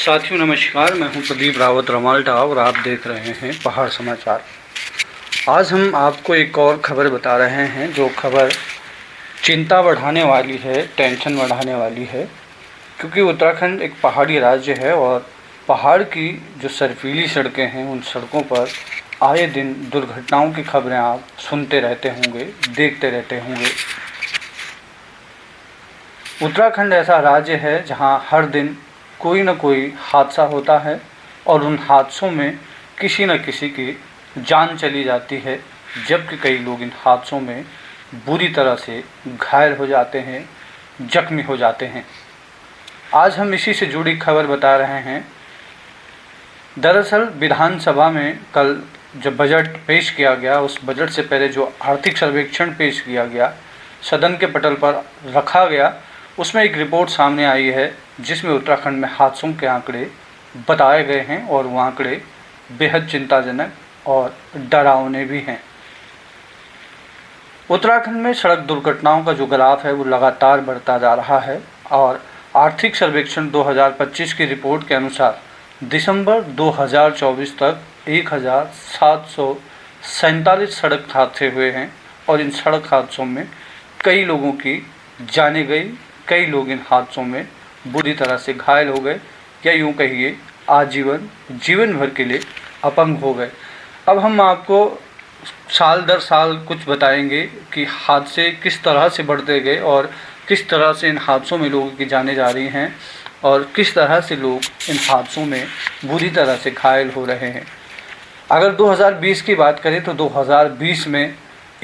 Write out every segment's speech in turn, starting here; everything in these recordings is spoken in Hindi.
साथियों नमस्कार, मैं हूं प्रदीप रावत रमाल्टा और आप देख रहे हैं पहाड़ समाचार। आज हम आपको एक और खबर बता रहे हैं जो खबर चिंता बढ़ाने वाली है, टेंशन बढ़ाने वाली है, क्योंकि उत्तराखंड एक पहाड़ी राज्य है और पहाड़ की जो बर्फीली सड़कें हैं उन सड़कों पर आए दिन दुर्घटनाओं की खबरें आप सुनते रहते होंगे, देखते रहते होंगे। उत्तराखंड ऐसा राज्य है जहां हर दिन कोई न कोई हादसा होता है और उन हादसों में किसी न किसी की जान चली जाती है, जबकि कई लोग इन हादसों में बुरी तरह से घायल हो जाते हैं, जख्मी हो जाते हैं। आज हम इसी से जुड़ी खबर बता रहे हैं। दरअसल विधानसभा में कल जब बजट पेश किया गया, उस बजट से पहले जो आर्थिक सर्वेक्षण पेश किया गया, सदन के पटल पर रखा गया, उसमें एक रिपोर्ट सामने आई है जिसमें उत्तराखंड में हादसों के आंकड़े बताए गए हैं और वो आंकड़े बेहद चिंताजनक और डरावने भी हैं। उत्तराखंड में सड़क दुर्घटनाओं का जो ग्राफ है वो लगातार बढ़ता जा रहा है और आर्थिक सर्वेक्षण 2025 की रिपोर्ट के अनुसार दिसंबर 2024 तक 1747 सड़क हादसे हुए हैं और इन सड़क हादसों में कई लोगों की जानें गई, कई लोग इन हादसों में बुरी तरह से घायल हो गए या यूँ कहिए जीवन भर के लिए अपंग हो गए। अब हम आपको साल दर साल कुछ बताएंगे कि हादसे किस तरह से बढ़ते गए और किस तरह से इन हादसों में लोगों की जानें जा रही हैं और किस तरह से लोग इन हादसों में बुरी तरह से घायल हो रहे हैं। अगर 2020 की बात करें तो 2020 में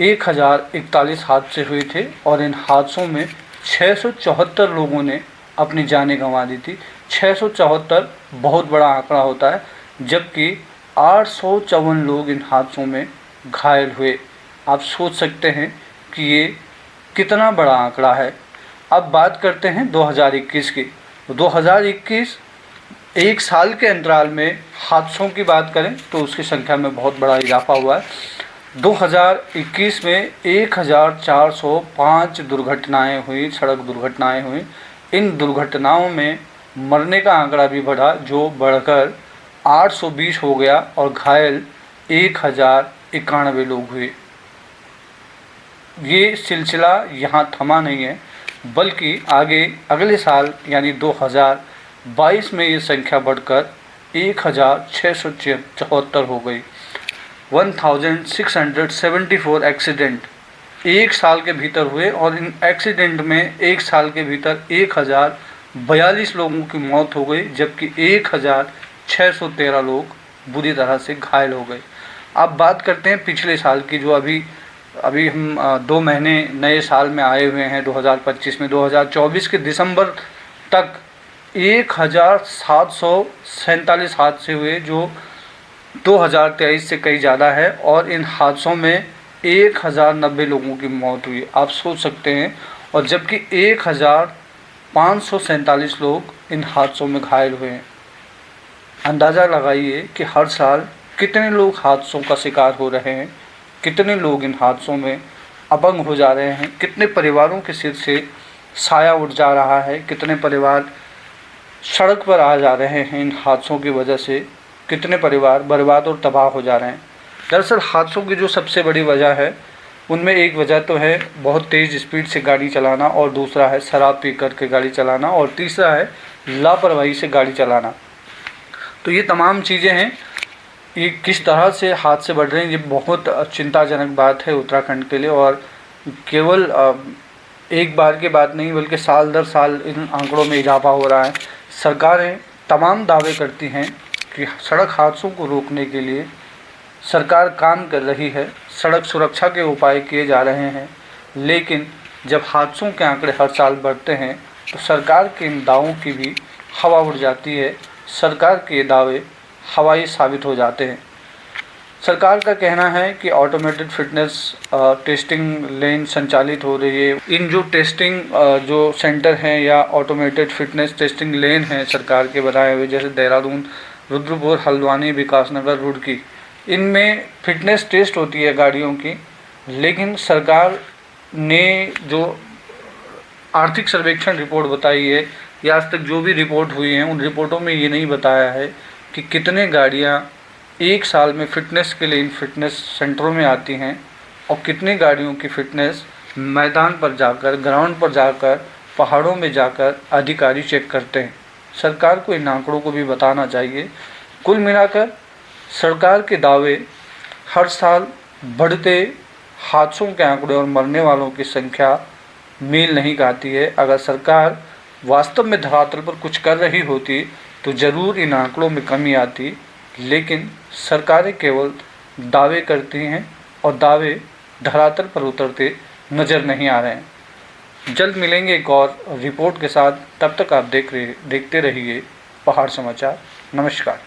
1041 हादसे हुए थे और इन हादसों में 674 लोगों ने अपनी जानें गंवा दी थी। 674 बहुत बड़ा आंकड़ा होता है, जबकि 854 लोग इन हादसों में घायल हुए। आप सोच सकते हैं कि ये कितना बड़ा आंकड़ा है। अब बात करते हैं 2021 की। 2021 एक साल के अंतराल में हादसों की बात करें तो उसकी संख्या में बहुत बड़ा इजाफा हुआ है। 2021 में 1405 दुर्घटनाएं हुई, सड़क दुर्घटनाएं हुई। इन दुर्घटनाओं में मरने का आंकड़ा भी बढ़ा, जो बढ़कर 820 हो गया और घायल 1091 लोग हुए। ये सिलसिला यहाँ थमा नहीं है, बल्कि आगे अगले साल यानी 2022 में ये संख्या बढ़कर 1674 हो गई। 1674 एक्सीडेंट एक साल के भीतर हुए और इन एक्सीडेंट में एक साल के भीतर 1042 लोगों की मौत हो गई, जबकि 1613 लोग बुरी तरह से घायल हो गए। अब बात करते हैं पिछले साल की, जो अभी हम 2 महीने नए साल में आए हुए हैं 2025 में। 2024 के दिसंबर तक 1747 हादसे हुए, जो 2023 से कई ज़्यादा है और इन हादसों में 1090 लोगों की मौत हुई। आप सोच सकते हैं, और जबकि 1547 लोग इन हादसों में घायल हुए हैं। अंदाज़ा लगाइए कि हर साल कितने लोग हादसों का शिकार हो रहे हैं, कितने लोग इन हादसों में अपंग हो जा रहे हैं, कितने परिवारों के सिर से साया उठ जा रहा है, कितने परिवार सड़क पर आ जा रहे हैं इन हादसों की वजह से, कितने परिवार बर्बाद और तबाह हो जा रहे हैं। दरअसल हादसों की जो सबसे बड़ी वजह है, उनमें एक वजह तो है बहुत तेज़ स्पीड से गाड़ी चलाना, और दूसरा है शराब पी कर के गाड़ी चलाना, और तीसरा है लापरवाही से गाड़ी चलाना। तो ये तमाम चीज़ें हैं। ये किस तरह से हादसे बढ़ रहे हैं, ये बहुत चिंताजनक बात है उत्तराखंड के लिए। और केवल एक बार की बात नहीं, बल्कि साल दर साल इन आंकड़ों में इजाफा हो रहा है। सरकारें तमाम दावे करती हैं कि सड़क हादसों को रोकने के लिए सरकार काम कर रही है, सड़क सुरक्षा के उपाय किए जा रहे हैं, लेकिन जब हादसों के आंकड़े हर साल बढ़ते हैं तो सरकार के इन दावों की भी हवा उड़ जाती है। सरकार के दावे हवाई साबित हो जाते हैं। सरकार का कहना है कि ऑटोमेटेड फिटनेस टेस्टिंग लेन संचालित हो रही है। इन जो टेस्टिंग जो सेंटर हैं या ऑटोमेटेड फिटनेस टेस्टिंग लेन हैं सरकार के बनाए हुए, जैसे देहरादून, रुद्रपुर, हल्द्वानी, विकासनगर, रुड़की, इनमें फिटनेस टेस्ट होती है गाड़ियों की। लेकिन सरकार ने जो आर्थिक सर्वेक्षण रिपोर्ट बताई है या आज तक जो भी रिपोर्ट हुई हैं उन रिपोर्टों में ये नहीं बताया है कि कितने गाड़ियाँ एक साल में फ़िटनेस के लिए इन फिटनेस सेंटरों में आती हैं और कितनी गाड़ियों की फ़िटनेस मैदान पर जाकर, ग्राउंड पर जाकर, पहाड़ों में जाकर अधिकारी चेक करते हैं। सरकार को इन आंकड़ों को भी बताना चाहिए। कुल मिलाकर सरकार के दावे हर साल बढ़ते हादसों के आंकड़े और मरने वालों की संख्या मेल नहीं खाती है। अगर सरकार वास्तव में धरातल पर कुछ कर रही होती तो ज़रूर इन आंकड़ों में कमी आती, लेकिन सरकारें केवल दावे करती हैं और दावे धरातल पर उतरते नज़र नहीं आ रहे हैं। जल्द मिलेंगे एक और रिपोर्ट के साथ, तब तक आप देखते रहिए पहाड़ समाचार। नमस्कार।